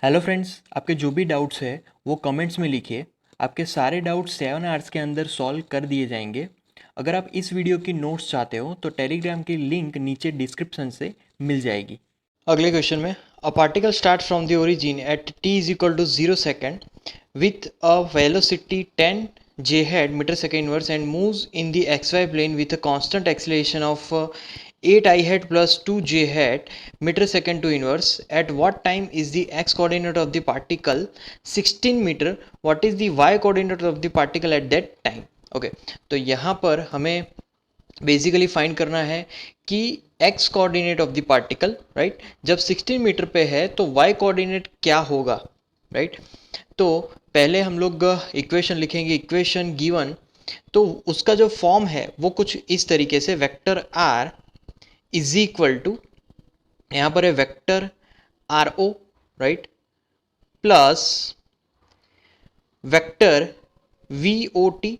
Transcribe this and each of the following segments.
Hello friends, आपके जो भी डाउट्स है वो कमेंट्स में लिखिए। आपके सारे डाउट्स 7 आवर्स के अंदर सॉल्व कर दिए जाएंगे। अगर आप इस वीडियो की नोट्स चाहते हो तो टेलीग्राम की लिंक नीचे डिस्क्रिप्शन से मिल जाएगी। अगले क्वेश्चन में a particle start from the origin at t is equal to 0 second with a velocity 10 j head meter second inverse and moves in the xy plane with a constant acceleration of 8 I head plus 2 j head meter second to inverse. At what time is the x coordinate of the particle 16 meter? What is the y coordinate of the particle at that time? Okay तो यहाँ पर हमें basically find करना है कि x coordinate of the particle, right, जब 16 metre पे है तो y कोऑर्डिनेट क्या होगा, राइट। तो पहले हम लोग इक्वेशन लिखेंगे, इक्वेशन गिवन। तो उसका जो फॉर्म है वो कुछ इस तरीके से, vector r is equal to, यहाँ पर है vector r o, right, plus vector v o t,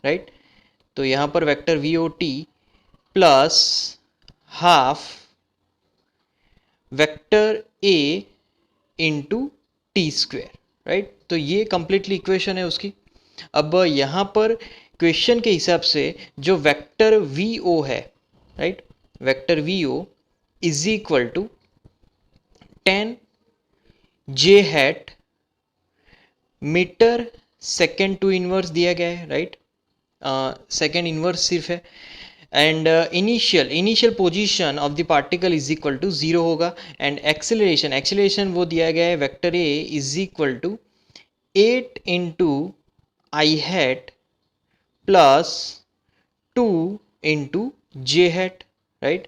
right. तो यहाँ पर vector v o t plus half vector a into t square, right. तो ये कंप्लीटली इक्वेशन है उसकी। अब यहाँ पर क्वेश्चन के हिसाब से जो वेक्टर वी ओ है, right, vector v o is equal to 10 J hat metre second to inverse दिया गया है, राइट। सेकेंड इनवर्स सिर्फ है and initial position of the particle is equal to 0 होगा एंड एक्सेलरेशन वो दिया गया है, vector a is equal to 8 into I hat plus 2 into j hat, right.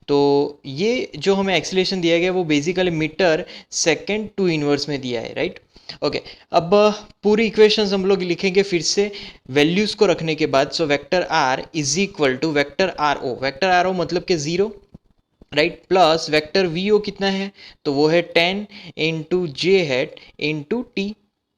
तो ये जो हमें एक्सेलरेशन दिया गया है वो basically metre second to inverse में दिया है, राइट। ओके अब पूरी इक्वेशंस हम लोग लिखेंगे फिर से वैल्यूज को रखने के बाद। So vector are is equal to vector r o मतलब कि 0, राइट, प्लस वेक्टर वी ओ कितना है तो वो है 10 into j hat into T,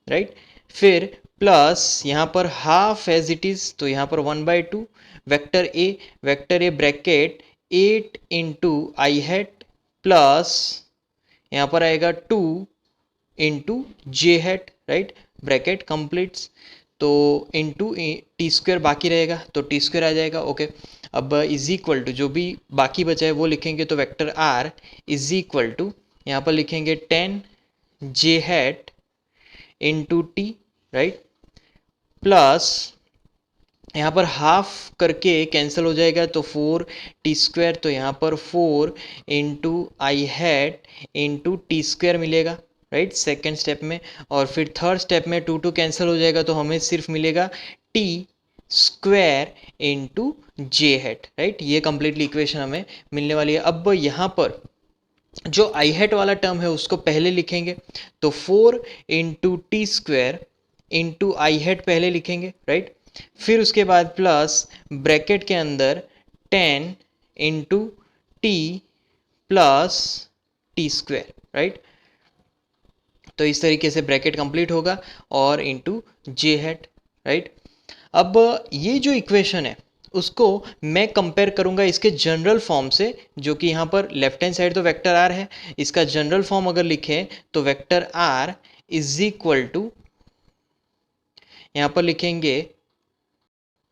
right. फिर प्लस यहाँ पर हाफ एज इट इज, तो यहाँ पर 1/2 vector A bracket 8 into I hat plus यहाँ पर आएगा 2 into j hat, right, bracket completes. तो इंटू टी स्क्वेयर बाकी रहेगा तो टी स्क्वेयर आ जाएगा, ओके। अब इज इक्वल टू जो भी बाकी बचा है वो लिखेंगे, तो vector are is equal to यहाँ पर लिखेंगे 10 जे hat into T, right, plus यहाँ पर हाफ करके कैंसिल हो जाएगा तो 4 टी स्क्वेयर, तो यहाँ पर 4 इंटू आई हैट इंटू टी स्क्वेयर मिलेगा, राइट, सेकेंड स्टेप में। और फिर थर्ड स्टेप में 2 कैंसिल हो जाएगा तो हमें सिर्फ मिलेगा T square into j hat, right. ये कंप्लीटली इक्वेशन हमें मिलने वाली है। अब यहाँ पर जो आई हैट वाला टर्म है उसको पहले लिखेंगे, तो 4 इंटू टी स्क्वेयर इंटू आई हैट पहले लिखेंगे, राइट। फिर उसके बाद प्लस ब्रैकेट के अंदर 10 into T plus T square, right. तो इस तरीके से ब्रैकेट कंप्लीट होगा और इंटू जे हैट, राइट। अब ये जो इक्वेशन है उसको मैं कंपेयर करूंगा इसके जनरल फॉर्म से, जो कि यहाँ पर लेफ्ट हैंड साइड तो वेक्टर आर है, इसका जनरल फॉर्म अगर लिखें तो vector are is equal to, यहाँ पर लिखेंगे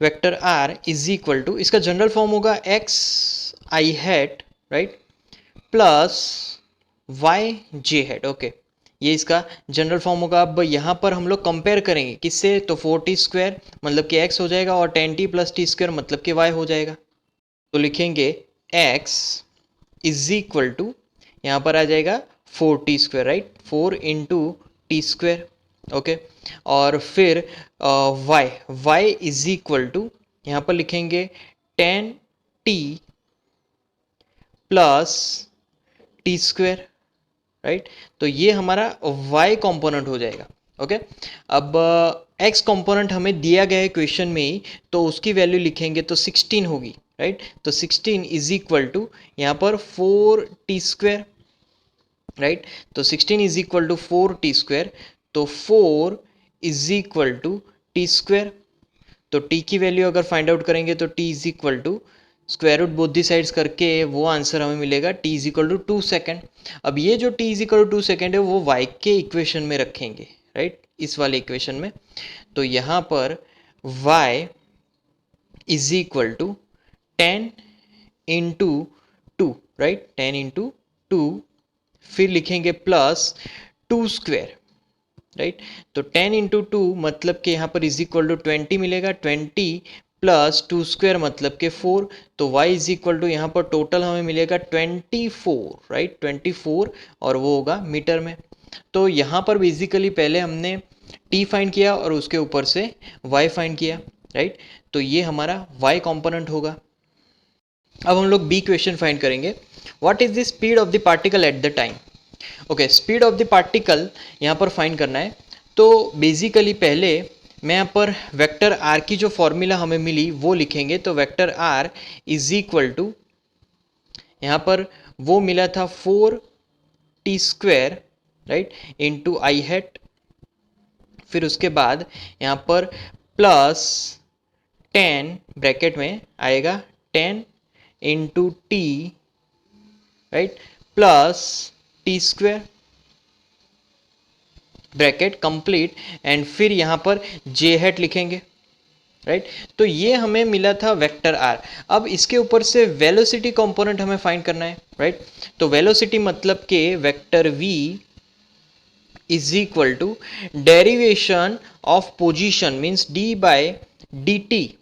vector are is equal to, इसका जनरल फॉर्म होगा x i hat, right, plus y j hat, okay. ये इसका जनरल फॉर्म होगा। अब यहाँ पर हम लोग कंपेयर करेंगे किससे, तो 4t स्क्वायर मतलब कि x हो जाएगा और 10t प्लस टी स्क्वायर मतलब कि y हो जाएगा। तो लिखेंगे x इज इक्वल टू, यहाँ पर आ जाएगा 4t square, right, 4 into T square, okay. और फिर y इज इक्वल टू, यहाँ पर लिखेंगे 10t plus T square, right. तो ये हमारा y कंपोनेंट हो जाएगा, ओके। अब x कंपोनेंट हमें दिया गया है क्वेश्चन में ही, तो उसकी वैल्यू लिखेंगे तो 16 होगी, राइट। तो 16 इज इक्वल टू यहाँ पर 4t स्क्वायर, राइट। तो 16 is equal to 4t square, तो 4 is equal to t square. तो t की वैल्यू अगर फाइंड आउट करेंगे तो t is equal to square root both the sides करके वो आंसर हमें मिलेगा t is equal to 2 second. अब ये जो t is equal to 2 second है वो y के इक्वेशन में रखेंगे, राइट, इस वाले इक्वेशन में। तो यहाँ पर y is equal to 10 into 2, right, 10 into 2, फिर लिखेंगे प्लस 2 स्क्वायर, राइट। तो 10 इंटू 2 मतलब कि यहाँ पर इज इक्वल टू 20 मिलेगा, 20 प्लस 2 स्क्वायर मतलब के 4। तो y इज इक्वल टू यहाँ पर टोटल हमें मिलेगा 24, राइट, 24, और वो होगा मीटर में। तो यहाँ पर बेसिकली पहले हमने t फाइंड किया और उसके ऊपर से y फाइंड किया, राइट। तो ये हमारा y कंपोनेंट होगा। अब हम लोग b क्वेश्चन फाइंड करेंगे। What is the speed of the particle at the time. Okay, speed of the particle यहाँ पर फाइंड करना है। तो बेसिकली पहले मैं यहाँ पर वेक्टर आर की जो फॉर्मूला हमें मिली वो लिखेंगे। तो vector are is equal to, यहाँ पर वो मिला था 4t स्क्वायर, राइट, इंटू आई हैट, फिर उसके बाद यहाँ पर प्लस 10 ब्रैकेट में आएगा 10 into T, right, plus T square bracket complete, and फिर यहाँ पर जे हैट लिखेंगे, राइट। तो ये हमें मिला था वेक्टर आर। अब इसके ऊपर से वेलोसिटी कंपोनेंट हमें फाइंड करना है, राइट। तो वेलोसिटी मतलब कि vector v is equal to derivation of position means d by d t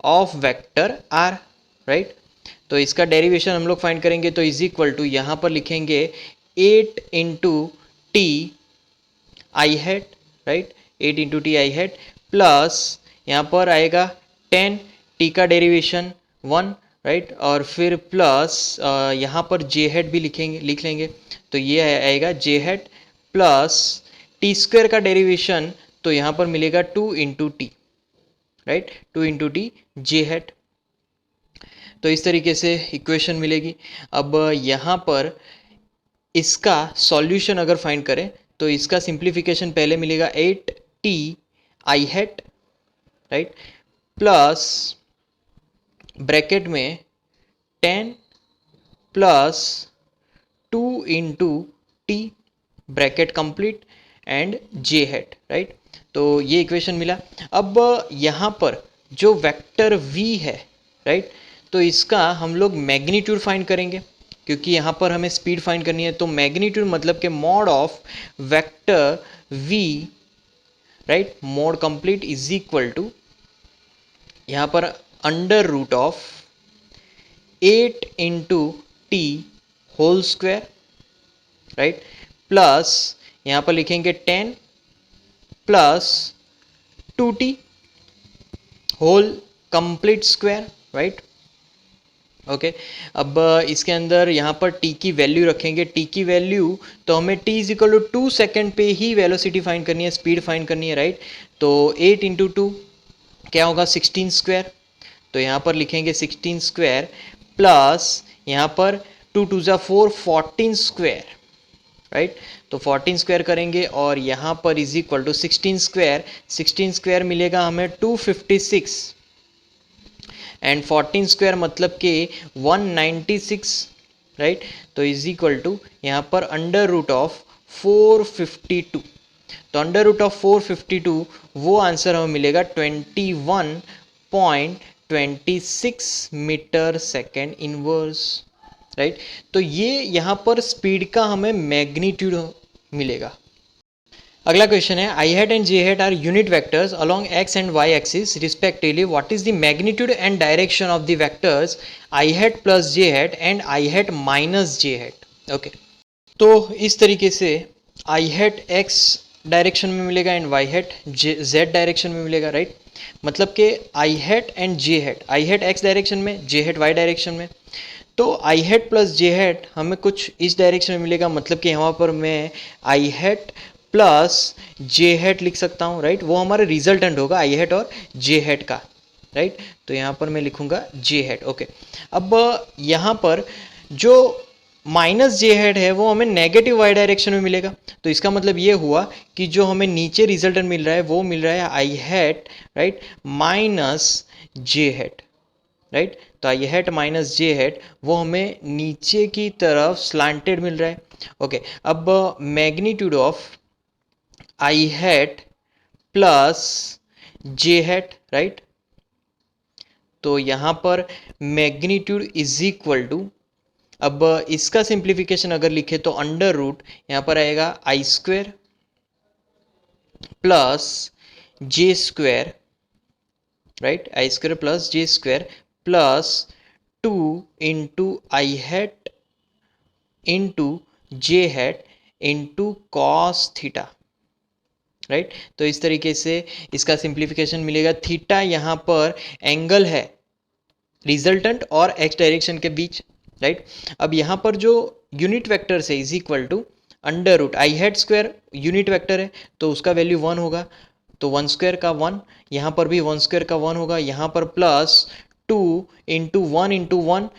of vector r, right. तो इसका डेरिवेशन हम लोग फाइंड करेंगे। तो इज इक्वल टू यहाँ पर लिखेंगे 8 into T I hat, right, 8 into T I hat, plus यहाँ पर आएगा 10, टी का डेरिवेशन 1, राइट, और फिर प्लस यहाँ पर जे हैट भी लिख लेंगे। तो ये आएगा J hat plus T square का डेरिवेशन, तो यहाँ पर मिलेगा 2 into T, right, 2 into T J hat. तो इस तरीके से इक्वेशन मिलेगी। अब यहाँ पर इसका सॉल्यूशन अगर फाइंड करें तो इसका सिंप्लीफिकेशन पहले मिलेगा 8t आई हैट, राइट, प्लस ब्रैकेट में 10 plus 2 into T bracket complete and J hat, right. तो ये इक्वेशन मिला। अब यहाँ पर जो वेक्टर v है, राइट, तो इसका हम लोग मैग्नीट्यूड फाइंड करेंगे क्योंकि यहाँ पर हमें स्पीड फाइंड करनी है। तो मैग्नीट्यूड मतलब कि mod of vector v, right, mod complete is equal to यहाँ पर under root of 8 into t whole square, right, plus यहाँ पर लिखेंगे 10 plus 2t whole complete square, right. Okay, अब इसके अंदर यहाँ पर t की वैल्यू रखेंगे। t की वैल्यू तो हमें t is equal to 2 second पे ही वेलोसिटी फाइंड करनी है, स्पीड फाइंड करनी है, राइट। तो 8 इंटू 2 क्या होगा 16 स्क्वायर, तो यहाँ पर लिखेंगे 16 स्क्वायर प्लस यहाँ पर 2 2 जा 4 14 स्क्वायर, राइट। तो 14 स्क्वायर करेंगे और यहाँ पर इज इक्वल टू 16 स्क्वायर मिलेगा हमें 256 एंड 14 स्क्वायर मतलब कि 196, राइट। तो इज इक्वल टू यहाँ पर अंडर रूट ऑफ 452। तो अंडर रूट ऑफ 452 वो आंसर हमें मिलेगा 21.26 मीटर सेकेंड इनवर्स, राइट। तो ये यहाँ पर स्पीड का हमें मैग्नीट्यूड मिलेगा। अगला क्वेश्चन है I hat and J hat are unit vectors along X and Y axis respectively what is the magnitude and direction of the vectors I hat plus J hat and I hat minus J hat. Okay, तो इस तरीके से आई hat X direction में मिलेगा and Y hat Z direction में मिलेगा, right. मतलब कि I hat and J hat, I hat X direction में, जे हैट वाई डायरेक्शन में। तो आई हैट प्लस जे हैट हमें कुछ इस डायरेक्शन में मिलेगा, मतलब कि यहाँ पर मैं आई हैट प्लस जे हैट लिख सकता हूँ, राइट। वो हमारा रिजल्टेंट होगा आई हैट और जे हैट का, राइट। तो यहाँ पर मैं लिखूंगा जे हैट। ओके, अब यहाँ पर जो माइनस जे हैट है वो हमें नेगेटिव वाई डायरेक्शन में मिलेगा। तो इसका मतलब ये हुआ कि जो हमें नीचे रिजल्टेंट मिल रहा है वो मिल रहा है I hat, right, minus J hat, right. तो आई हैट माइनस जे हैट वो हमें नीचे की तरफ स्लांटेड मिल रहा है। ओके, अब magnitude of I hat plus J hat, right. तो यहाँ पर मैग्नीट्यूड इज इक्वल टू, अब इसका सिंप्लीफिकेशन अगर लिखे तो अंडर रूट यहाँ पर आएगा I square plus J square, right, I square plus J square plus 2 into I hat into j hat into cos theta, right. तो इस तरीके से इसका सिंप्लीफिकेशन मिलेगा। थीटा यहाँ पर एंगल है रिजल्टेंट और एक्स डायरेक्शन के बीच, राइट। अब यहाँ पर जो यूनिट वेक्टर से is equal to under root i hat square unit vector है तो उसका वैल्यू 1 होगा, तो 1 स्क्वायर का 1, यहाँ पर भी 1 स्क्वायर का 1 होगा, यहाँ पर प्लस 2 इंटू वन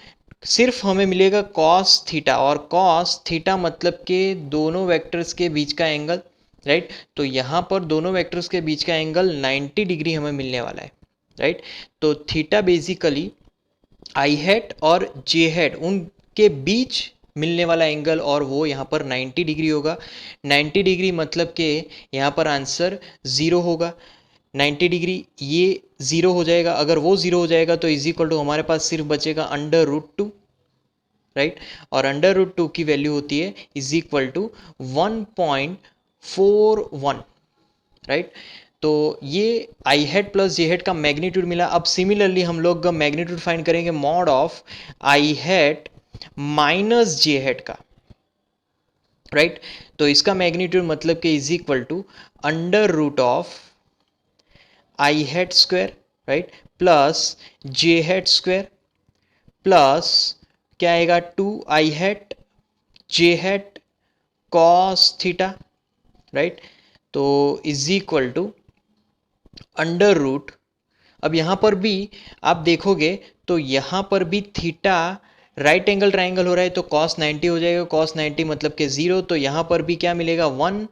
सिर्फ हमें मिलेगा कॉस थीटा, और कॉस थीटा मतलब के दोनों वेक्टर्स के बीच का एंगल, राइट। तो यहाँ पर दोनों वेक्टर्स के बीच का एंगल 90 डिग्री हमें मिलने वाला है, राइट। तो थीटा बेसिकली आई हैट और जे हैट उनके बीच मिलने वाला एंगल, और वो यहाँ पर 90 डिग्री होगा। 90 डिग्री मतलब कि यहाँ पर आंसर 0 होगा। 90 डिग्री ये 0 हो जाएगा, अगर वो 0 हो जाएगा तो इज इक्वल टू हमारे पास सिर्फ बचेगा अंडर रूट 2, राइट। और अंडर रूट 2 की वैल्यू होती है इज इक्वल टू 1.41, राइट। तो ये i hat plus J hat का मैग्नीट्यूड मिला। अब सिमिलरली हम लोग मैग्नीट्यूड फाइंड करेंगे mod of I hat minus J hat का, राइट। तो इसका मैग्नीट्यूड मतलब कि is equal to under root of I hat square, right, plus J hat square plus क्या आएगा 2 आई hat j hat cos theta, right. तो is equal to under root, अब यहाँ पर भी आप देखोगे तो यहाँ पर भी थीटा राइट एंगल ट्राइंगल हो रहा है तो कॉस 90 हो जाएगा, कॉस 90 मतलब के 0, तो यहाँ पर भी क्या मिलेगा 1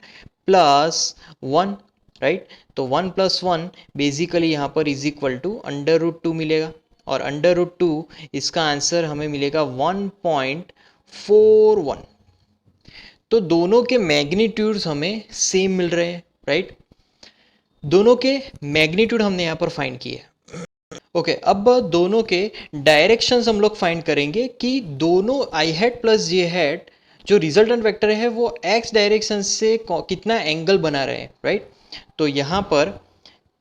प्लस 1, राइट। तो 1 प्लस 1 बेसिकली यहाँ पर is equal to under root 2 मिलेगा, और अंडर रूट 2 इसका आंसर हमें मिलेगा 1.41। तो दोनों के मैग्नीट्यूड्स हमें सेम मिल रहे हैं, राइट। दोनों के मैग्नीट्यूड हमने यहाँ पर फाइंड किए। ओके, अब दोनों के डायरेक्शंस हम लोग फाइंड करेंगे कि दोनों आई हैट प्लस जे हैट जो रिजल्टेंट वेक्टर है वो एक्स डायरेक्शन से कितना एंगल बना रहे हैं, राइट। तो यहाँ पर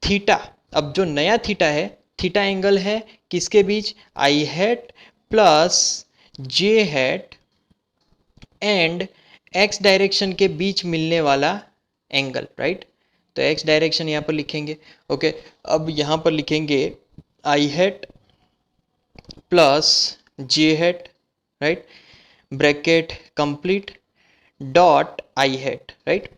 थीटा, अब जो नया थीटा है, थीटा एंगल है किसके बीच, I hat plus J hat and X direction के बीच मिलने वाला एंगल, राइट। तो एक्स डायरेक्शन यहाँ पर लिखेंगे। ओके, अब यहाँ पर लिखेंगे I hat plus J hat, right, bracket complete dot I hat, right,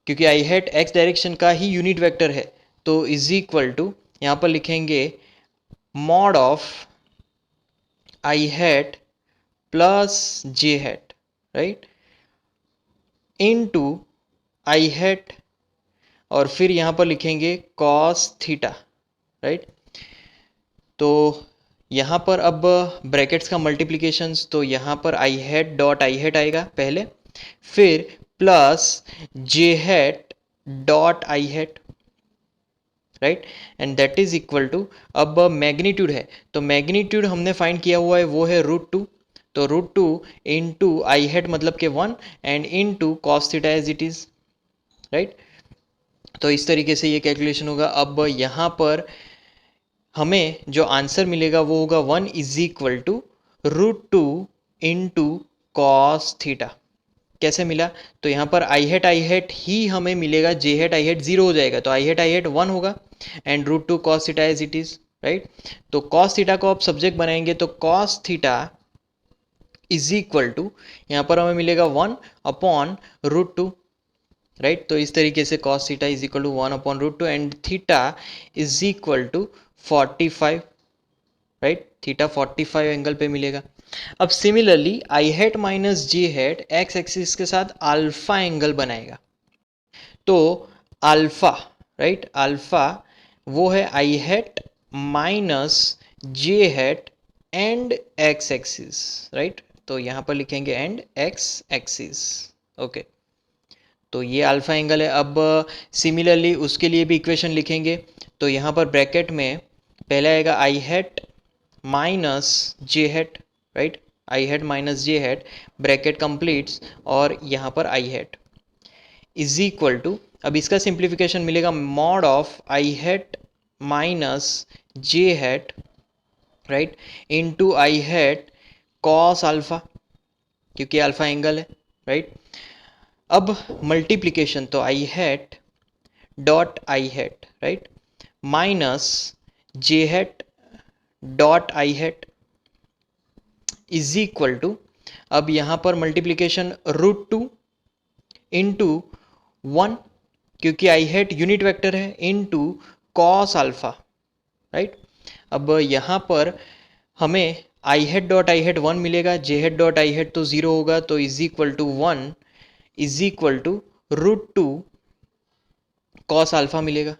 क्योंकि आई हैट एक्स डायरेक्शन का ही यूनिट वेक्टर है तो इज इक्वल टू यहाँ पर लिखेंगे mod of I hat plus J hat, right, into I hat, और फिर यहाँ पर लिखेंगे कॉस थीटा, राइट। तो यहाँ पर अब ब्रैकेट्स का मल्टीप्लिकेशंस, तो यहाँ पर आई हैट डॉट आई हैट आएगा पहले, फिर plus J hat dot I hat, right, and that is equal to, अब मैग्नीट्यूड है तो मैग्नीट्यूड हमने फाइंड किया हुआ है वो है रूट 2, तो रूट 2 इंटू आई हैट मतलब के 1 and into cos theta as it is, right. तो इस तरीके से ये कैलकुलेशन होगा। अब यहाँ पर हमें जो आंसर मिलेगा वो होगा 1 is equal to root 2 into cos theta. कैसे मिला, तो यहाँ पर आई हैट ही हमें मिलेगा, जे हैट आई हैट 0 हो जाएगा तो आई हैट 1 होगा and root 2 cos theta as it is, right. तो कॉस थीटा को आप सब्जेक्ट बनाएंगे तो cos theta is equal to यहाँ पर हमें मिलेगा 1 अपॉन रूट 2, राइट। तो इस तरीके से cos theta is equal to 1 upon root 2 and theta is equal to 45, right, theta 45 angle पे मिलेगा। अब similarly i hat minus J hat x axis के साथ अल्फा एंगल बनाएगा, तो अल्फा, राइट, अल्फा वो है I hat minus J hat and X axis, right. तो यहाँ पर लिखेंगे एंड एक्स एक्सिस, ओके। तो ये अल्फा एंगल है। अब सिमिलरली उसके लिए भी इक्वेशन लिखेंगे। तो यहाँ पर ब्रैकेट में पहला आएगा I hat minus J hat, right. I hat minus J hat, bracket completes, और यहाँ पर आई हैट इज इक्वल टू, अब इसका सिंप्लीफिकेशन मिलेगा mod of I hat minus J hat, right, into I hat cos alpha, क्योंकि alpha angle है, right. अब multiplication, तो आई hat dot I hat, right, minus J hat dot I hat is equal to, अब यहाँ पर multiplication √2 into 1, क्योंकि आई hat unit vector है, into cos alpha, right. अब यहाँ पर हमें i hat dot I hat 1 मिलेगा, जे हैट डॉट आई हैट तो 0 होगा, तो is equal to 1 is equal to √2 cos alpha मिलेगा,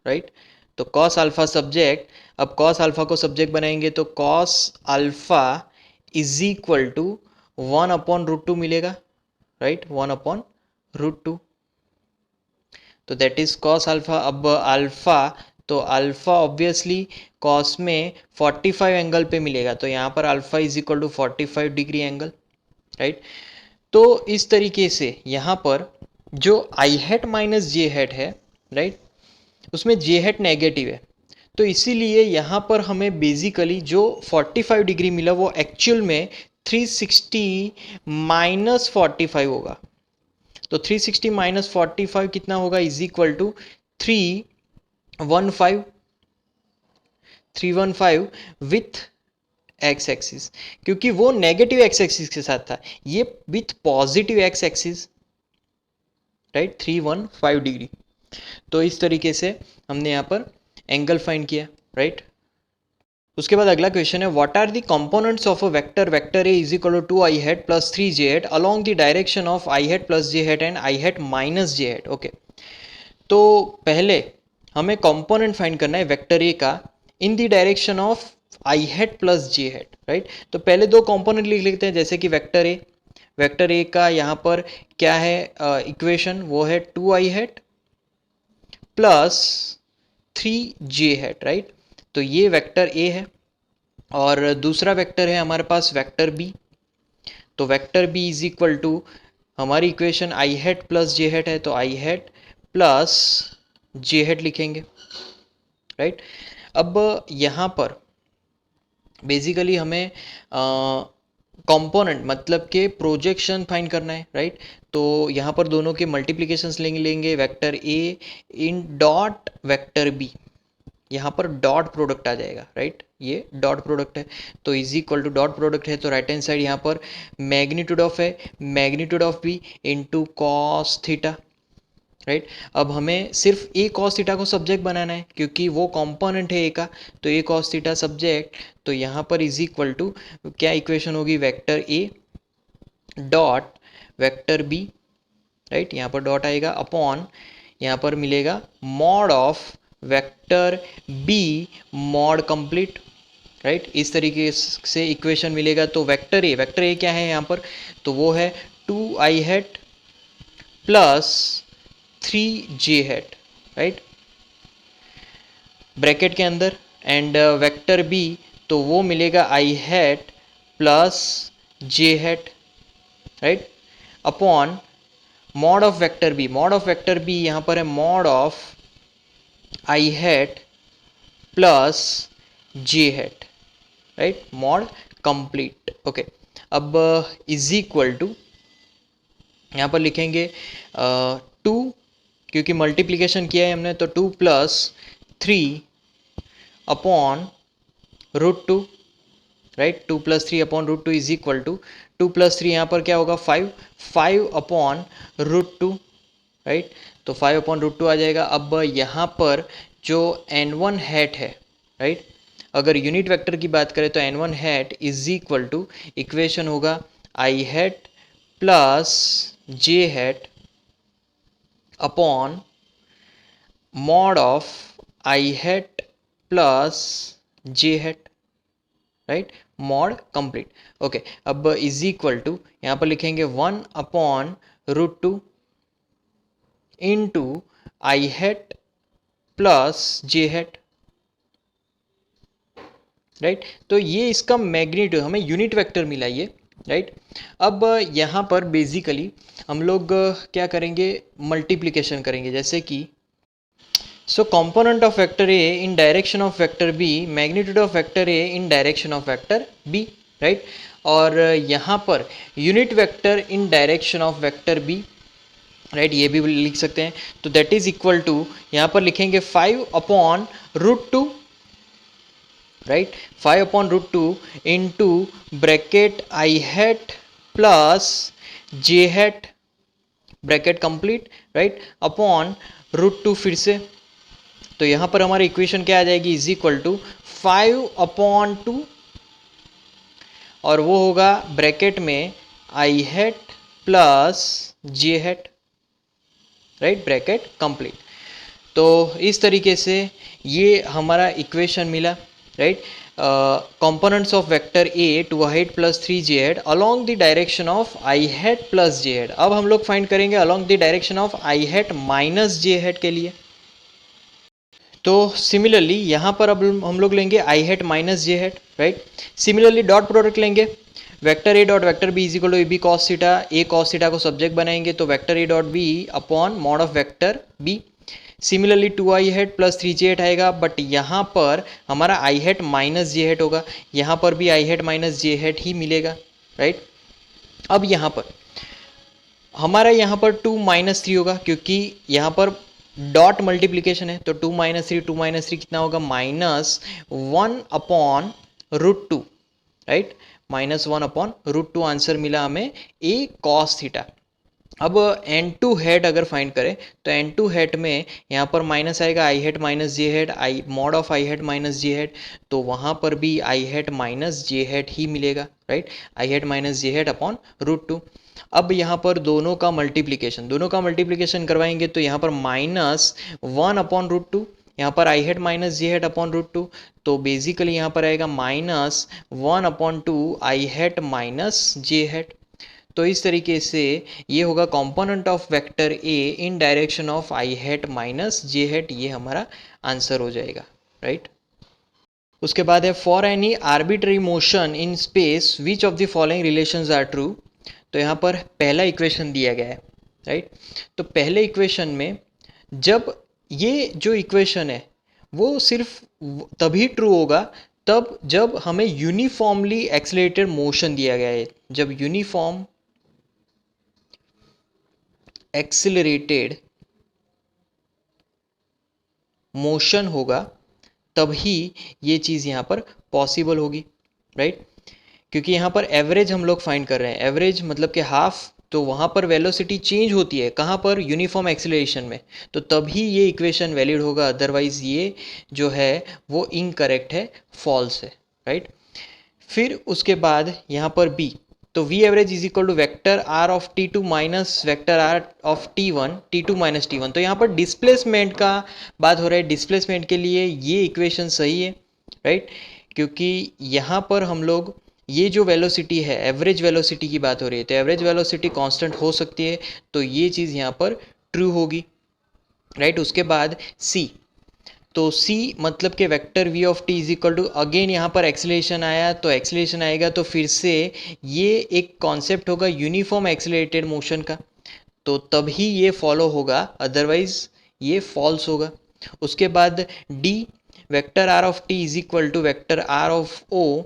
राइट। तो कॉस अल्फा सब्जेक्ट, अब कॉस अल्फा को सब्जेक्ट बनाएंगे तो cos alpha is equal to 1/√2 मिलेगा, राइट, 1/√2। तो दैट इज कॉस अल्फा। अब अल्फा, तो अल्फा ऑब्वियसली कॉस में 45 एंगल पे मिलेगा, तो यहाँ पर alpha is equal to 45 degree angle, right. तो इस तरीके से यहाँ पर जो i hat minus J hat है, राइट, उसमें जे हैट नेगेटिव है, तो इसीलिए यहाँ पर हमें बेसिकली जो 45 डिग्री मिला वो एक्चुअल में 360 माइनस 45 होगा। तो 360 माइनस 45 कितना होगा, is equal to 315 with x axis, क्योंकि वो नेगेटिव एक्स एक्सिस के साथ था, ये with positive x axis, right, 315 degree. तो इस तरीके से हमने यहाँ पर एंगल फाइंड किया, राइट। उसके बाद अगला क्वेश्चन है, what are the components of a vector, vector a is equal to 2 I hat plus 3 J hat along the direction of I hat plus J hat and I hat minus J hat, okay. तो पहले हमें component find करना है vector ए का in the direction of I hat plus J hat, right. तो पहले दो component लिख लेते हैं, जैसे कि वेक्टर ए का यहाँ पर क्या है इक्वेशन, वो है 2 आई हैट प्लस 3 जे हैट, राइट। तो ये वेक्टर ए है, और दूसरा वेक्टर है हमारे पास वेक्टर बी। तो vector B is equal to, हमारी equation i hat plus J hat है, तो आई हैट प्लस जे हैट लिखेंगे, राइट। अब यहाँ पर बेसिकली हमें कंपोनेंट मतलब के प्रोजेक्शन फाइंड करना है, राइट। तो यहाँ पर दोनों के मल्टीप्लिकेशंस लेंगे वेक्टर ए इन डॉट वेक्टर बी, यहाँ पर डॉट प्रोडक्ट आ जाएगा, राइट, ये डॉट प्रोडक्ट है, तो is equal to dot product है, तो राइट हैंड साइड यहाँ पर मैग्नीट्यूड ऑफ है, magnitude of b into cos theta, right. अब हमें सिर्फ ए कॉस थीटा को सब्जेक्ट बनाना है, क्योंकि वो कंपोनेंट है ए का, तो ए कॉस थीटा सब्जेक्ट, तो यहाँ पर इज इक्वल टू क्या इक्वेशन होगी, वेक्टर ए डॉट वेक्टर बी, राइट, यहाँ पर डॉट आएगा, अपॉन यहाँ पर मिलेगा mod of vector b mod complete, right. इस तरीके से इक्वेशन मिलेगा। तो वेक्टर ए क्या है यहाँ पर, तो वो है 2 आई हैट प्लस 3 जे हैट, राइट, ब्रैकेट के अंदर, एंड वेक्टर बी, तो वो मिलेगा I hat plus J hat, right, upon mod of vector B यहाँ पर है mod of I hat plus J hat, right, mod complete, okay. अब इज इक्वल टू यहाँ पर लिखेंगे 2, क्योंकि मल्टीप्लिकेशन किया है हमने, तो 2 plus 3 upon √2, right, 2 plus 3 upon √2 is equal to 2 plus 3 यहाँ पर क्या होगा 5 अपॉन √2, राइट। तो 5 अपॉन √2 आ जाएगा। अब यहाँ पर जो n1 हैट है, राइट, अगर यूनिट वेक्टर की बात करें तो n1 hat is equal to equation होगा I hat plus J hat upon mod of I hat plus J hat, right, mod complete. Okay, अब इज इक्वल टू यहाँ पर लिखेंगे 1/√2 इंटू आई हैट प्लस जे hat, right. तो ये इसका magnitude, हमें unit vector मिला ये, राइट। अब यहाँ पर बेसिकली हम लोग क्या करेंगे, मल्टीप्लिकेशन करेंगे, जैसे कि so component of vector A in direction of vector B, magnitude of vector A in direction of vector B, right। और यहाँ पर unit vector in direction of vector b, right, ये भी लिख सकते हैं। तो दैट इज इक्वल टू यहाँ पर लिखेंगे 5/√2, right, 5/√2 into bracket I hat plus J hat, bracket complete, right, upon √2 फिर से। तो यहाँ पर हमारी इक्वेशन क्या आ जाएगी, इज इक्वल टू 5/2 और वो होगा ब्रैकेट में आई हैट प्लस जे हैट, राइट, ब्रैकेट कंप्लीट। तो इस तरीके से ये हमारा इक्वेशन मिला, right. components of vector A 2 height plus 3 j head along the direction of I hat plus j head। अब हम लोग फाइंड करेंगे along the direction of I hat minus j head के लिए। तो सिमिलरली यहाँ पर अब हम लोग लेंगे I hat minus J hat, right. Similarly dot product लेंगे, vector A dot vector B is equal to A B cos theta, A cos theta को सब्जेक्ट बनाएंगे तो vector A dot B upon mod of vector B. Similarly 2 I hat plus 3 J hat आएगा, but यहाँ पर हमारा I hat minus J hat होगा, यहाँ पर भी I hat minus J hat ही मिलेगा, राइट। अब यहाँ पर हमारा यहाँ पर 2 - 3 होगा, क्योंकि यहाँ पर डॉट मल्टीप्लीकेशन है, तो 2 - 3 कितना होगा, -1/√2, राइट, -1/√2 आंसर मिला हमें ए कॉस थीटा। अब n2 हैट अगर फाइंड करें तो n2 हैट में यहाँ पर माइनस आएगा, I hat minus J hat, I mod of I hat minus J hat, तो वहाँ पर भी I hat minus J hat ही मिलेगा, right, I hat minus J hat upon √2। अब यहाँ पर दोनों का मल्टीप्लिकेशन करवाएंगे तो यहाँ पर -1/√2, यहाँ पर आई हैट माइनस जे हैट अपॉन √2, तो बेसिकली यहाँ पर आएगा -1/2 i hat minus J hat. तो इस तरीके से ये होगा component of vector a in direction of I hat minus J hat, ये हमारा आंसर हो जाएगा, राइट। उसके बाद है for any arbitrary motion in space which of the following relations are true. तो यहाँ पर पहला इक्वेशन दिया गया है, राइट। तो पहले इक्वेशन में जब ये जो इक्वेशन है वो सिर्फ तभी ट्रू होगा तब जब हमें यूनिफॉर्मली एक्सेलरेटेड मोशन दिया गया है। जब यूनिफॉर्म एक्सिलरेटेड मोशन होगा तभी ये चीज़ यहाँ पर पॉसिबल होगी, राइट। क्योंकि यहाँ पर एवरेज हम लोग फाइंड कर रहे हैं, एवरेज मतलब कि हाफ, तो वहाँ पर वेलोसिटी चेंज होती है, कहाँ पर, यूनिफॉर्म एक्सिलरेशन में, तो तभी ये इक्वेशन वैलिड होगा, अदरवाइज ये जो है वो इनकरेक्ट है, फॉल्स है, राइट। फिर उसके बाद यहाँ पर बी, तो v average is equal to vector r of T2 minus vector r of T1, T2 minus T1। तो यहाँ पर डिस्प्लेसमेंट का बात हो रहा है, डिस्प्लेसमेंट के लिए ये इक्वेशन सही है, राइट। क्योंकि यहाँ पर हम लोग ये जो वेलोसिटी है, एवरेज वेलोसिटी की बात हो रही है, तो एवरेज वेलोसिटी कांस्टेंट हो सकती है, तो ये चीज़ यहाँ पर ट्रू होगी, राइट। उसके बाद सी, तो C मतलब कि vector v of t is equal to, again यहाँ पर एक्सेलरेशन आया तो एक्सेलरेशन आएगा, तो फिर से ये एक कॉन्सेप्ट होगा यूनिफॉर्म एक्सेलरेटेड मोशन का, तो तभी ये फॉलो होगा, अदरवाइज ये फॉल्स होगा। उसके बाद D, vector r of t is equal to vector r of o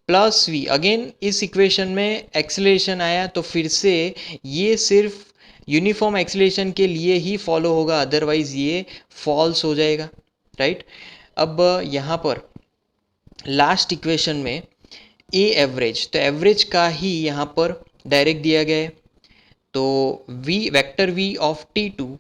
plus v, again इस इक्वेशन में एक्सेलरेशन आया तो फिर से ये सिर्फ यूनिफॉर्म एक्सेलरेशन के लिए ही फॉलो होगा, अदरवाइज ये फॉल्स हो जाएगा, राइट। अब यहाँ पर लास्ट इक्वेशन में ए एवरेज, तो एवरेज का ही यहाँ पर डायरेक्ट दिया गया है, तो v vector v of T2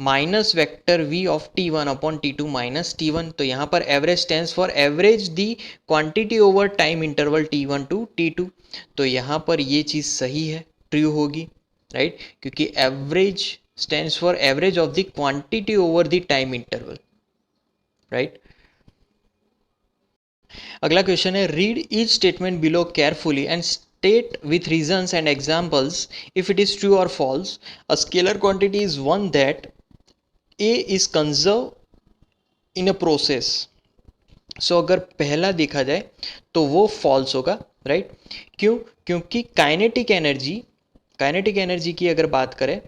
minus vector v of T1 upon T2 minus T1, तो यहाँ पर average stands for average the quantity over time interval T1 to T2, तो यहाँ पर ये चीज़ सही है, ट्रू होगी, राइट, क्योंकि average stands for average of the quantity over the time interval, right. अगला क्वेश्चन है, read each statement below carefully and state with reasons and examples if it is true or false. A scalar quantity is one that a is conserve in a process. So अगर पहला देखा जाए तो वो false होगा, right? क्यों? क्योंकि kinetic energy की अगर बात करें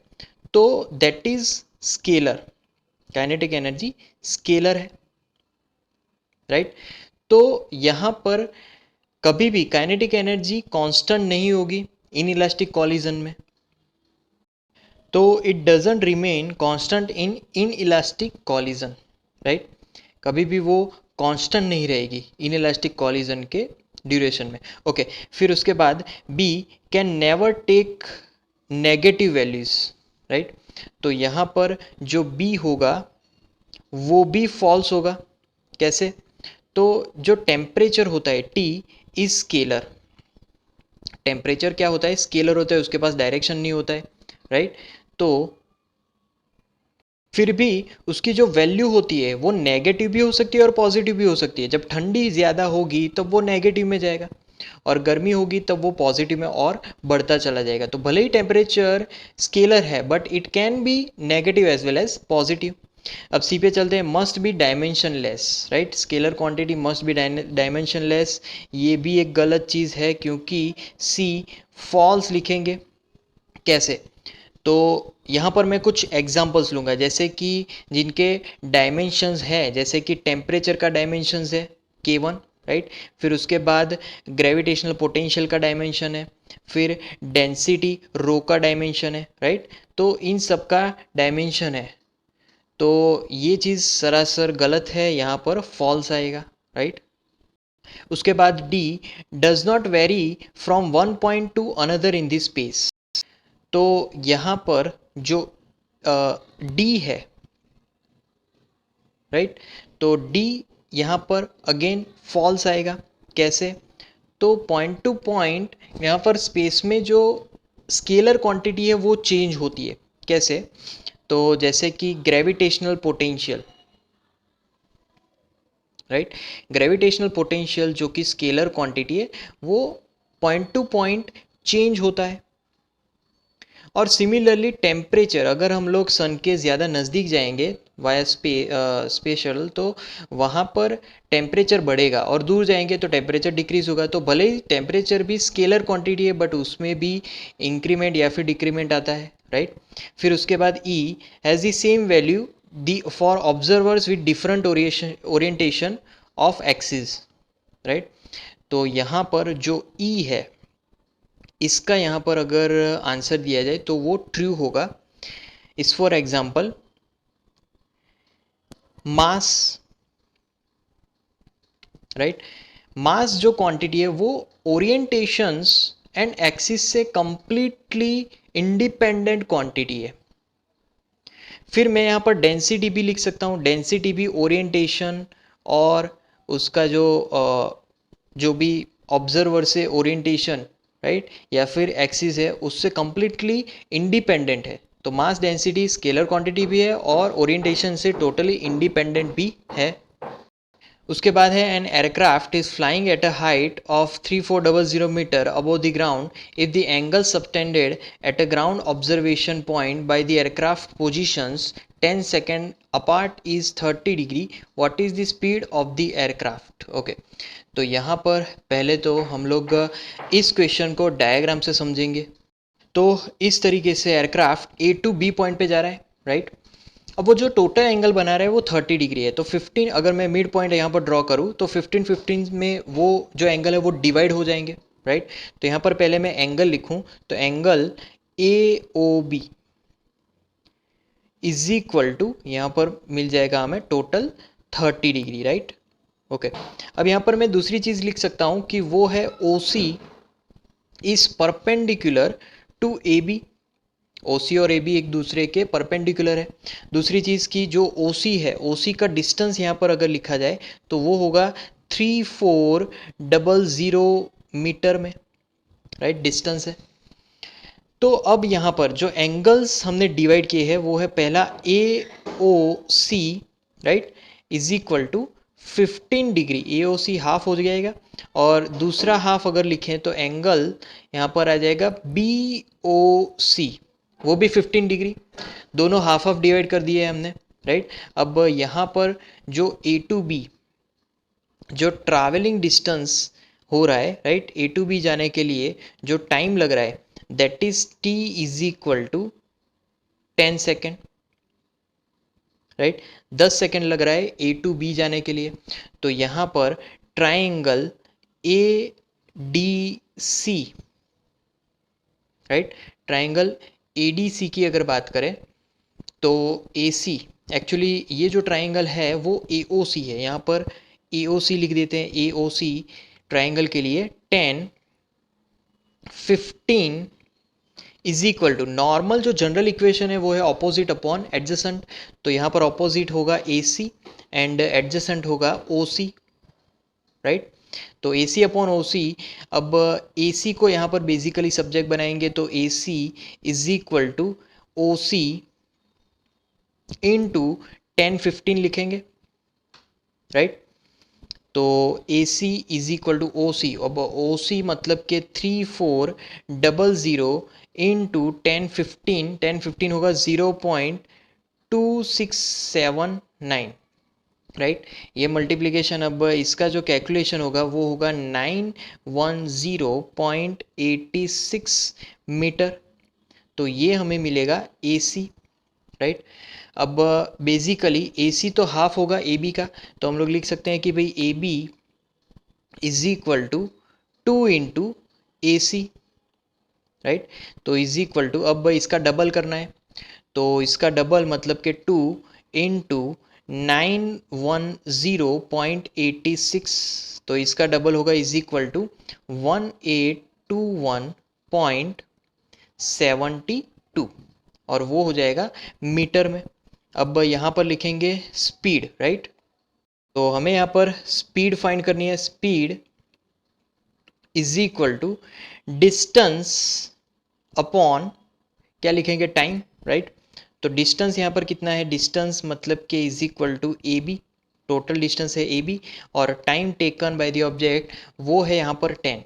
तो that is scalar, kinetic energy scalar है, राइट? तो यहां पर कभी भी काइनेटिक एनर्जी कांस्टेंट नहीं होगी इन इलास्टिक कॉलिजन में, तो it doesn't remain constant in elastic collision, right? कभी भी वो कांस्टेंट नहीं रहेगी इन इलास्टिक कॉलिजन के ड्यूरेशन में। ओके, फिर उसके बाद b can never take negative values, right? तो यहाँ पर जो बी होगा वो भी फॉल्स होगा। कैसे? तो जो टेम्परेचर होता है टी इज स्केलर। टेम्परेचर क्या होता है? स्केलर होता है, उसके पास डायरेक्शन नहीं होता है, राइट? तो फिर भी उसकी जो वैल्यू होती है वो नेगेटिव भी हो सकती है और पॉजिटिव भी हो सकती है। जब ठंडी ज़्यादा होगी तब वो नेगेटिव में जाएगा और गर्मी होगी तब वो पॉजिटिव में और बढ़ता चला जाएगा। तो भले ही टेम्परेचर स्केलर है but it can be negative as well as positive. अब सी पे चलते हैं, must be dimensionless, right? Scalar quantity must be dimensionless, ये भी एक गलत चीज़ है क्योंकि सी फॉल्स लिखेंगे। कैसे? तो यहाँ पर मैं कुछ एग्जांपल्स लूँगा, जैसे कि जिनके डायमेंशंस है, जैसे कि टेम्परेचर का डायमेंशंस है K1, राइट? फिर उसके बाद ग्रेविटेशनल पोटेंशियल का डायमेंशन है, फिर डेंसिटी रो का डायमेंशन है, राइट? तो इन सब का डायमेंशन है, तो ये चीज़ सरासर गलत है, यहाँ पर फॉल्स आएगा, राइट? उसके बाद D does not very from one point two another in this space. तो यहाँ पर जो डी है, राइट? तो डी यहाँ पर अगेन फॉल्स आएगा। कैसे? तो पॉइंट टू पॉइंट यहाँ पर स्पेस में जो स्केलर क्वांटिटी है वो चेंज होती है। कैसे? तो जैसे कि gravitational potential, right? Gravitational potential जो कि स्केलर क्वांटिटी है वो पॉइंट टू पॉइंट चेंज होता है। और सिमिलरली टेम्परेचर, अगर हम लोग सन के ज़्यादा नज़दीक जाएंगे वाया स्पेस शटल तो वहाँ पर टेम्परेचर बढ़ेगा और दूर जाएंगे तो टेम्परेचर डिक्रीज होगा। तो भले ही टेम्परेचर भी स्केलर क्वांटिटी है बट उसमें भी इंक्रीमेंट या फिर डिक्रीमेंट आता है, राइट? फिर उसके बाद E has the same value the for observers with different orientation of axis, right? तो यहाँ पर जो ई है इसका यहाँ पर अगर आंसर दिया जाए तो वो ट्रू होगा। इस फॉर एग्जाम्पल मास, राइट? मास जो क्वांटिटी है वो ओरिएंटेशंस एंड एक्सिस से कंप्लीटली इंडिपेंडेंट क्वांटिटी है। फिर मैं यहाँ पर डेंसिटी भी लिख सकता हूँ, डेंसिटी भी ओरिएंटेशन और उसका जो भी ऑब्जर्वर से ओरिएंटेशन, राइट, या फिर एक्सिस है उससे कंप्लीटली इंडिपेंडेंट है। तो मास डेंसिटी स्केलर क्वांटिटी भी है और ओरिएंटेशन से टोटली इंडिपेंडेंट भी है। उसके बाद है an aircraft is flying at a height of 3400 metre above the ground if the angle subtended at a ground observation point by the aircraft positions 10 second apart is 30 degree, what is the speed of the aircraft? Okay, तो यहाँ पर पहले तो हम लोग इस question को diagram से समझेंगे। तो इस तरीके से aircraft a to b point पे जा रहा है, राइट? अब वो जो टोटल एंगल बना रहा है वो 30 डिग्री है। तो 15, अगर मैं मिड पॉइंट यहाँ पर ड्रॉ करूँ तो 15 में वो जो एंगल है वो डिवाइड हो जाएंगे, राइट? तो यहाँ पर पहले मैं एंगल लिखूँ तो angle a o b is equal to, यहाँ पर मिल जाएगा हमें टोटल 30 डिग्री, राइट? ओके, अब यहाँ पर मैं दूसरी चीज़ लिख सकता हूँ कि वो है O C is perpendicular to A B. O C और ए बी एक दूसरे के परपेंडिकुलर है। दूसरी चीज़ की जो ओ सी है, ओ सी का डिस्टेंस यहाँ पर अगर लिखा जाए तो वो होगा 3400 मीटर में, राइट? डिस्टेंस है। तो अब यहाँ पर जो एंगल्स हमने डिवाइड किए हैं वो है पहला A O C, right, is equal to 15 degree, AOC half हो जाएगा, और दूसरा हाफ अगर लिखें तो एंगल यहाँ पर आ जाएगा BOC, वो भी 15 डिग्री। दोनों हाफ हाफ डिवाइड कर दिए हमने, राइट। अब यहाँ पर जो A to B जो ट्रैवलिंग डिस्टेंस हो रहा है, राइट, A to B जाने के लिए जो टाइम लग रहा है, that is T is equal to 10 second, right. 10 second लग रहा है A to B जाने के लिए। तो यहाँ पर triangle ADC, right, triangle ADC की अगर बात करें तो AC, एक्चुअली ये जो ट्राइंगल है वो AOC है, यहाँ पर AOC लिख देते हैं। AOC ट्राइंगल के लिए 10, 15 इज इक्वल टू, नॉर्मल जो जनरल इक्वेशन है वो है ऑपोजिट अपॉन एडजेसेंट, तो यहाँ पर ऑपोजिट होगा AC एंड एडजेसेंट होगा OC, राइट। तो AC अपॉन OC, अब AC को यहाँ पर बेसिकली सब्जेक्ट बनाएंगे तो AC is equal to OC into 10, 15 लिखेंगे, राइट। तो AC is equal to OC, अब OC मतलब के 3400 इंटू 10, 15 होगा 0.2679, राइट। ये मल्टीप्लिकेशन, अब इसका जो कैलकुलेशन होगा वो होगा 910.86 मीटर, तो ये हमें मिलेगा AC, राइट। अब बेसिकली AC तो हाफ होगा AB का, तो हम लोग लिख सकते हैं कि भाई AB is equal to 2 into AC, right. तो इज इक्वल टू, अब इसका डबल करना है, तो इसका डबल मतलब कि 2 इंटू 910.86, तो इसका डबल होगा इज इक्वल टू 1821.72, और वो हो जाएगा मीटर में। अब यहाँ पर लिखेंगे स्पीड, राइट। तो हमें यहाँ पर स्पीड फाइंड करनी है। Speed is equal to distance upon क्या लिखेंगे, टाइम, राइट। तो डिस्टेंस यहाँ पर कितना है, डिस्टेंस मतलब के is equal to AB, total distance है AB, और time taken by the object वो है यहाँ पर 10।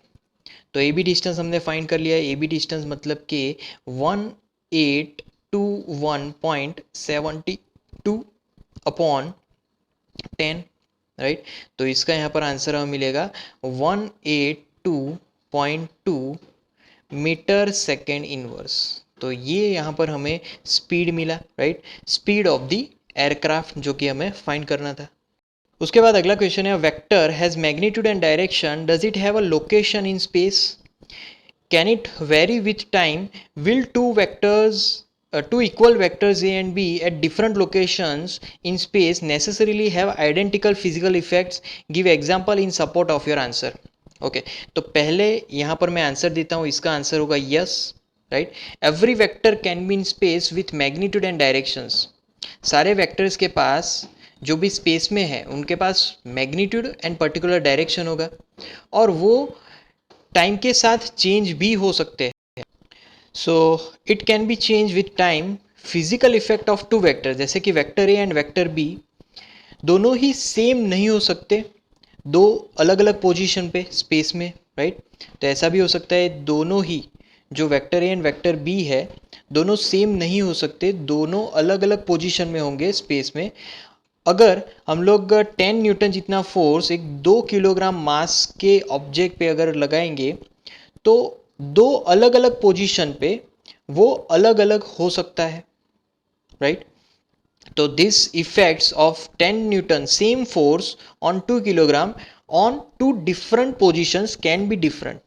तो AB डिस्टेंस हमने फाइंड कर लिया है। AB डिस्टेंस मतलब के 1821.72 अपॉन 10, राइट। तो इसका यहाँ पर आंसर हमें मिलेगा 182.2 मीटर सेकेंड इनवर्स। तो ये यहाँ पर हमें स्पीड मिला, right, speed of the aircraft, जो कि हमें फाइंड करना था। उसके बाद अगला क्वेश्चन है, vector has magnitude and direction, does it have a location in space, can it very with time, will two equal vectors A and B at different locations in space necessarily have identical physical effects, give example in support of your answer। Okay, तो पहले यहाँ पर मैं answer देता हूँ, इसका answer होगा yes, right. Every vector can be in space with magnitude and directions, सारे वेक्टर्स के पास जो भी स्पेस में है उनके पास मैग्नीट्यूड एंड पर्टिकुलर डायरेक्शन होगा, और वो टाइम के साथ चेंज भी हो सकते हैं। So it can be change with time. Physical effect of two vector, जैसे कि vector A and vector b दोनों ही सेम नहीं हो सकते, दो अलग अलग पोजीशन पे स्पेस में, राइट। तो ऐसा भी हो सकता है दोनों ही जो vector A and vector B है दोनों सेम नहीं हो सकते, दोनों अलग अलग पोजीशन में होंगे स्पेस में। अगर हम लोग 10 न्यूटन जितना फोर्स एक 2 किलोग्राम मास के ऑब्जेक्ट पे अगर लगाएंगे तो दो अलग अलग पोजीशन पे वो अलग अलग हो सकता है, राइट। तो this effects of 10 Newton same force on 2 kilogram on 2 different positions can be different.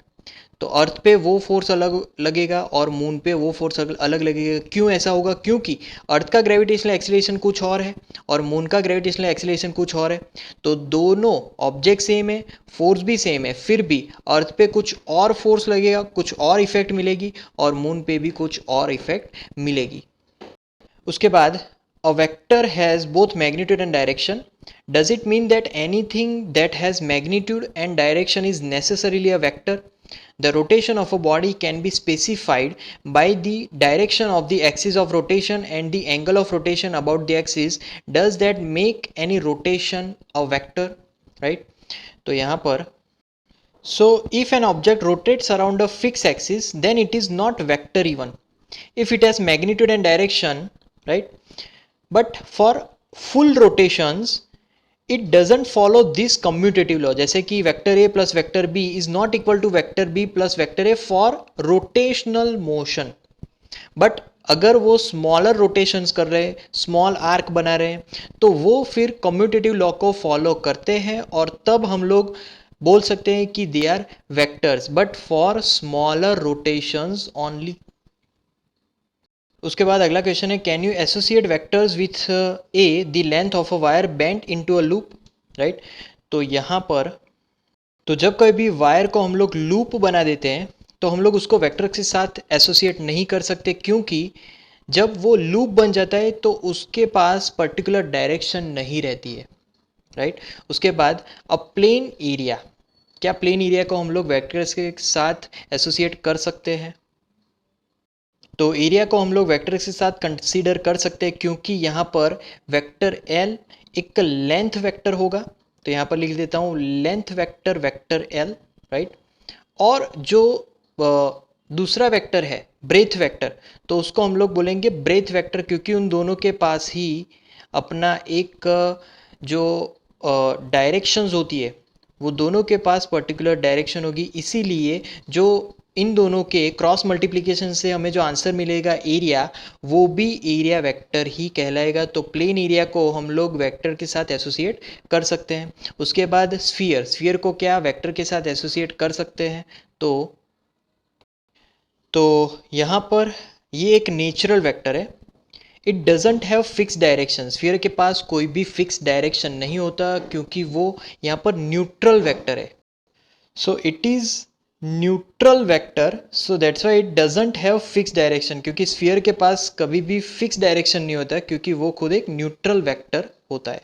तो अर्थ पे वो फोर्स अलग लगेगा और मून पे वो फोर्स अलग लगेगा। क्यों ऐसा होगा? क्योंकि अर्थ का ग्रेविटेशनल एक्सीलरेशन कुछ और है और मून का ग्रेविटेशनल एक्सीलरेशन कुछ और है। तो दोनों ऑब्जेक्ट सेम है, फोर्स भी सेम है, फिर भी अर्थ पे कुछ और फोर्स लगेगा, कुछ और इफेक्ट मिलेगी, और मून पे भी कुछ और इफेक्ट मिलेगी। उसके बाद a vector has both magnitude and direction. Does it mean that anything that has magnitude and direction is necessarily a vector? The rotation of a body can be specified by the direction of the axis of rotation and the angle of rotation about the axis. Does that make any rotation a vector? Right. तो यहाँ पर so if an object rotates around a fixed axis then it is not vector even if it has magnitude and direction, right? But for full rotations it doesn't follow this commutative law, जैसे कि vector a plus vector b is not equal to vector b plus vector a for rotational motion। But अगर वो smaller rotations कर रहे हैं, small arc बना रहे हैं, तो वो फिर कम्यूटेटिव लॉ को फॉलो करते हैं और तब हम लोग बोल सकते हैं कि they are vectors, but for smaller rotations only. उसके बाद अगला क्वेश्चन है, can you associate vectors with a the length of a wire bent into a loop, right. तो यहाँ पर तो जब कभी भी वायर को हम लोग लूप बना देते हैं तो हम लोग उसको वेक्टर के साथ एसोसिएट नहीं कर सकते, क्योंकि जब वो लूप बन जाता है तो उसके पास पर्टिकुलर डायरेक्शन नहीं रहती है, राइट। उसके बाद अब प्लेन एरिया, क्या प्लेन एरिया को हम लोग वेक्टर्स के साथ एसोसिएट कर सकते हैं? तो एरिया को हम लोग वेक्टर के साथ कंसीडर कर सकते हैं, क्योंकि यहाँ पर वेक्टर एल एक लेंथ वेक्टर होगा। तो यहाँ पर लिख देता हूँ length vector vector L, right. और जो दूसरा वेक्टर है ब्रेथ वेक्टर, तो उसको हम लोग बोलेंगे ब्रेथ वेक्टर, क्योंकि उन दोनों के पास ही अपना एक जो डायरेक्शंस होती है वो दोनों के पास पर्टिकुलर डायरेक्शन होगी। इसीलिए जो इन दोनों के क्रॉस मल्टीप्लिकेशन से हमें जो आंसर मिलेगा एरिया, वो भी एरिया वेक्टर ही कहलाएगा। तो प्लेन एरिया को हम लोग वेक्टर के साथ एसोसिएट कर सकते हैं। उसके बाद स्फीयर, स्फीयर को क्या वेक्टर के साथ एसोसिएट कर सकते हैं? तो यहाँ पर ये एक नेचुरल वेक्टर है, it doesn't have fix direction. Sphere के पास कोई भी फिक्स डायरेक्शन नहीं होता, क्योंकि वो यहाँ पर न्यूट्रल वेक्टर है। So it is neutral vector, so that's why it doesn't have fix direction, क्योंकि स्फीयर के पास कभी भी फिक्स डायरेक्शन नहीं होता, क्योंकि वो खुद एक न्यूट्रल वेक्टर होता है।